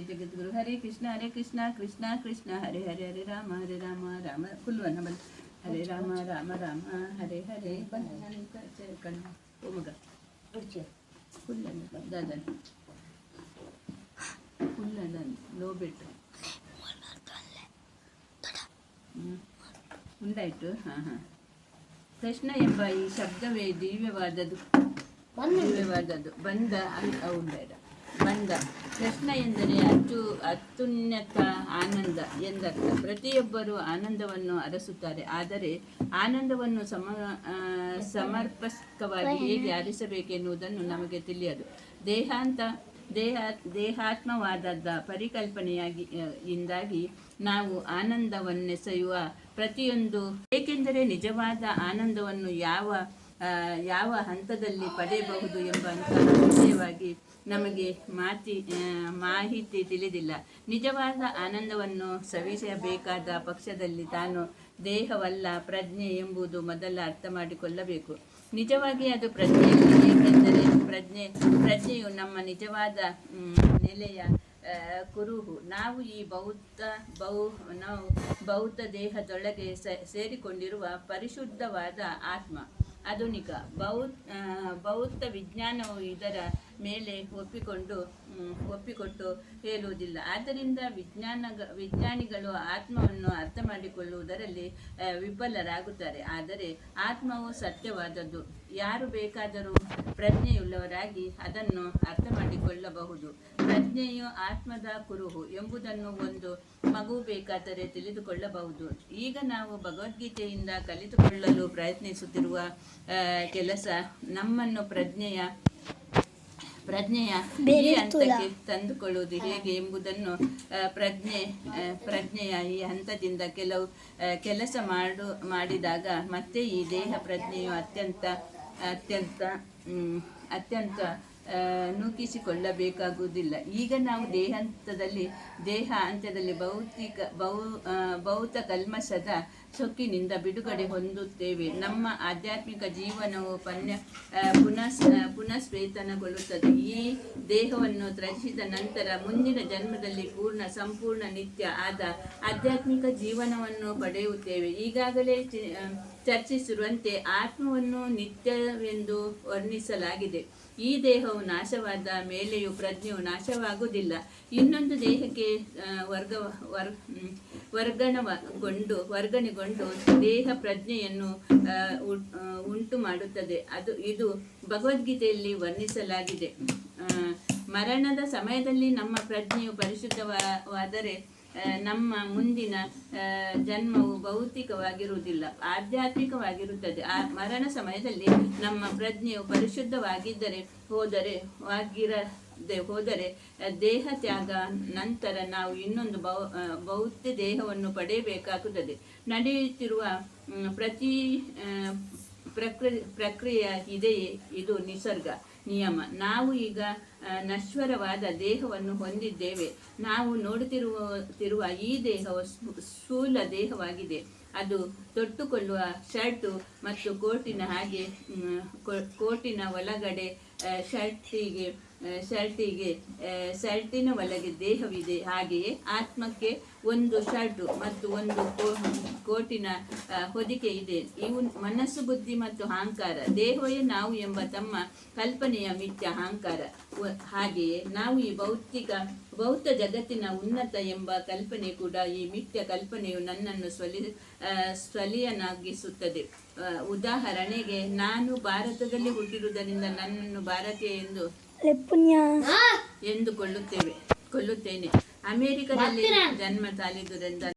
ಜಗದ್ಗುರು. ಹರೇ ಕೃಷ್ಣ ಕೃಷ್ಣ ಕೃಷ್ಣ ಹರೇ ಹರೇ, ಹರೇ ರಾಮ ರಾಮ ಕುಲ್ವನ ಬಲ್. ಹರೇ ರಾಮ ರಾಮ ಹರೇ ಹರೇ. ಕಣ್ಣ ಓ ಮಗ ಕುಲ್ಲನ್ ದಾದನ್ ಕುಲ್ಲನ್ ಲೋ ಬಿಟ್ಟು ಉಂಡಾಯ್ತು. ಕೃಷ್ಣ ಎಂಬ ಈ ಶಬ್ದವೇ ದಿವ್ಯವಾದದ್ದು. ಬಂದ ಉಂಡಾಡ ಬಂದ. ಕೃಷ್ಣ ಎಂದರೆ ಅತ್ಯುನ್ನತ ಆನಂದ ಎಂದರ್ಥ. ಪ್ರತಿಯೊಬ್ಬರೂ ಆನಂದವನ್ನು ಅರಸುತ್ತಾರೆ, ಆದರೆ ಆನಂದವನ್ನು ಸಮರ್ಪಕವಾಗಿ ಹೇಗೆ ಅರಿಸಬೇಕೆನ್ನುವುದನ್ನು ನಮಗೆ ತಿಳಿಯದು. ದೇಹಾತ್ಮವಾದದ ಇಂದಾಗಿ ನಾವು ಆನಂದವನ್ನೆಸೆಯುವ ಪ್ರತಿಯೊಂದು, ಏಕೆಂದರೆ ನಿಜವಾದ ಆನಂದವನ್ನು ಯಾವ ಹಂತದಲ್ಲಿ ಪಡೆಯಬಹುದು ಎಂಬಂತಹ ವಿಷಯವಾಗಿ ನಮಗೆ ಮಾಹಿತಿ ತಿಳಿದಿಲ್ಲ. ನಿಜವಾದ ಆನಂದವನ್ನು ಸವಿಸಬೇಕಾದ ಪಕ್ಷದಲ್ಲಿ ತಾನು ದೇಹವಲ್ಲ, ಪ್ರಜ್ಞೆ ಎಂಬುದು ಮೊದಲ ಅರ್ಥ ಮಾಡಿಕೊಳ್ಳಬೇಕು. ನಿಜವಾಗಿ ಅದು ಪ್ರಜ್ಞೆಯಲ್ಲಿ, ಏಕೆಂದರೆ ಪ್ರಜ್ಞೆಯು ನಮ್ಮ ನಿಜವಾದ ನೆಲೆಯ ಕುರುಹು. ನಾವು ಈ ಭೌತ ದೇಹದೊಳಗೆ ಸೇರಿಕೊಂಡಿರುವ ಪರಿಶುದ್ಧವಾದ ಆತ್ಮ. ಆಧುನಿಕ ಭೌತ ವಿಜ್ಞಾನವು ಇದರ ಮೇಲೆ ಒಪ್ಪಿಕೊಟ್ಟು ಹೇಳುವುದಿಲ್ಲ. ಆದ್ದರಿಂದ ವಿಜ್ಞಾನಿಗಳು ಆತ್ಮವನ್ನು ಅರ್ಥ ಮಾಡಿಕೊಳ್ಳುವುದರಲ್ಲಿ ವಿಫಲರಾಗುತ್ತಾರೆ. ಆದರೆ ಆತ್ಮವು ಸತ್ಯವಾದದ್ದು. ಯಾರು ಬೇಕಾದರೂ ಪ್ರಜ್ಞೆಯುಳ್ಳವರಾಗಿ ಅದನ್ನು ಅರ್ಥ ಮಾಡಿಕೊಳ್ಳಬಹುದು. ಪ್ರಜ್ಞೆಯು ಆತ್ಮದ ಕುರುಹು ಎಂಬುದನ್ನು ಒಂದು ಮಗು ಬೇಕಾದರೆ ತಿಳಿದುಕೊಳ್ಳಬಹುದು. ಈಗ ನಾವು ಭಗವದ್ಗೀತೆಯಿಂದ ಕಲಿತುಕೊಳ್ಳಲು ಪ್ರಯತ್ನಿಸುತ್ತಿರುವ ಕೆಲಸ ನಮ್ಮನ್ನು ಪ್ರಜ್ಞೆಯ ಈ ಹಂತಕ್ಕೆ ತಂದುಕೊಳ್ಳುವುದು ಹೇಗೆ ಎಂಬುದನ್ನು ಪ್ರಜ್ಞೆಯ ಈ ಹಂತದಿಂದ ಕೆಲಸ ಮಾಡಿದಾಗ ಮತ್ತೆ ಈ ದೇಹ ಪ್ರಜ್ಞೆಯು ಅತ್ಯಂತ ನೂಕಿಸಿಕೊಳ್ಳಬೇಕಾಗುವುದಿಲ್ಲ. ಈಗ ನಾವು ದೇಹ ಹಂತದಲ್ಲಿ ಭೌತ ಕಲ್ಮಶದ ಸೊಕ್ಕಿನಿಂದ ಬಿಡುಗಡೆ ಹೊಂದುತ್ತೇವೆ. ನಮ್ಮ ಆಧ್ಯಾತ್ಮಿಕ ಜೀವನವು ಪುನಃಶ್ಚೇತನಗೊಳ್ಳುತ್ತದೆ. ಈ ದೇಹವನ್ನು ತ್ಯಜಿಸಿದ ನಂತರ ಮುಂದಿನ ಜನ್ಮದಲ್ಲಿ ಸಂಪೂರ್ಣ ನಿತ್ಯ ಆದ ಆಧ್ಯಾತ್ಮಿಕ ಜೀವನವನ್ನು ಪಡೆಯುತ್ತೇವೆ. ಈಗಾಗಲೇ ಚರ್ಚಿಸಿರುವಂತೆ ಆತ್ಮವನ್ನು ನಿತ್ಯವೆಂದು ವರ್ಣಿಸಲಾಗಿದೆ. ಈ ದೇಹವು ನಾಶವಾದ ಮೇಲೆಯೂ ಪ್ರಜ್ಞೆಯು ನಾಶವಾಗುವುದಿಲ್ಲ. ಇನ್ನೊಂದು ದೇಹಕ್ಕೆ ವರ್ಗಣೆಗೊಂಡು ದೇಹ ಪ್ರಜ್ಞೆಯನ್ನು ಉಂಟು ಮಾಡುತ್ತದೆ. ಇದು ಭಗವದ್ಗೀತೆಯಲ್ಲಿ ವರ್ಣಿಸಲಾಗಿದೆ. ಮರಣದ ಸಮಯದಲ್ಲಿ ನಮ್ಮ ಪ್ರಜ್ಞೆಯು ಪರಿಶುದ್ಧವಾದರೆ ನಮ್ಮ ಮುಂದಿನ ಜನ್ಮವು ಭೌತಿಕವಾಗಿರುವುದಿಲ್ಲ, ಆಧ್ಯಾತ್ಮಿಕವಾಗಿರುತ್ತದೆ. ಮರಣ ಸಮಯದಲ್ಲಿ ನಮ್ಮ ಪ್ರಜ್ಞೆಯು ಪರಿಶುದ್ಧವಾಗಿದ್ದರೆ ಹೋದರೆ ದೇಹ ತ್ಯಾಗ ನಂತರ ನಾವು ಇನ್ನೊಂದು ಭೌತ ದೇಹವನ್ನು ಪಡೆಯಬೇಕಾಗುತ್ತದೆ. ನಡೆಯುತ್ತಿರುವ ಪ್ರತಿ ಪ್ರಕ್ರಿಯೆ ಇದೆಯೇ, ಇದು ನಿಸರ್ಗ ನಿಯಮ. ನಾವು ಈಗ ನಶ್ವರವಾದ ದೇಹವನ್ನು ಹೊಂದಿದ್ದೇವೆ. ನಾವು ನೋಡುತ್ತಿರುವ ಈ ದೇಹವು ಸ್ಥೂಲ ದೇಹವಾಗಿದೆ. ಅದು ತೊಟ್ಟುಕೊಳ್ಳುವ ಶರ್ಟು ಮತ್ತು ಕೋಟಿನ ಒಳಗಡೆ ಶರ್ಟಿನ ಒಳಗೆ ದೇಹವಿದೆ. ಹಾಗೆಯೇ ಆತ್ಮಕ್ಕೆ ಒಂದು ಶರ್ಟು ಮತ್ತು ಒಂದು ಕೋಟಿನ ಹೊದಿಕೆ ಇದೆ. ಇವು ಮನಸ್ಸು, ಬುದ್ಧಿ ಮತ್ತು ಅಹಂಕಾರ. ದೇಹವೇ ನಾವು ಎಂಬ ತಮ್ಮ ಕಲ್ಪನೆಯ ಮಿಥ್ಯ ಅಹಂಕಾರ. ಹಾಗೆಯೇ ನಾವು ಈ ಭೌತ ಜಗತ್ತಿನ ಉನ್ನತ ಎಂಬ ಕಲ್ಪನೆ ಕೂಡ. ಈ ಮಿಥ್ಯ ಕಲ್ಪನೆಯು ನನ್ನನ್ನು ಸ್ವಲೀಯನಾಗಿಸುತ್ತದೆ. ಉದಾಹರಣೆಗೆ, ನಾನು ಭಾರತದಲ್ಲಿ ಹುಟ್ಟಿರುವುದರಿಂದ ನನ್ನನ್ನು ಭಾರತೀಯ ಎಂದುಕೊಳ್ಳುತ್ತೇನೆ. ಅಮೆರಿಕದಲ್ಲಿ ಜನ್ಮ ತಾಳಿದುದರಿಂದ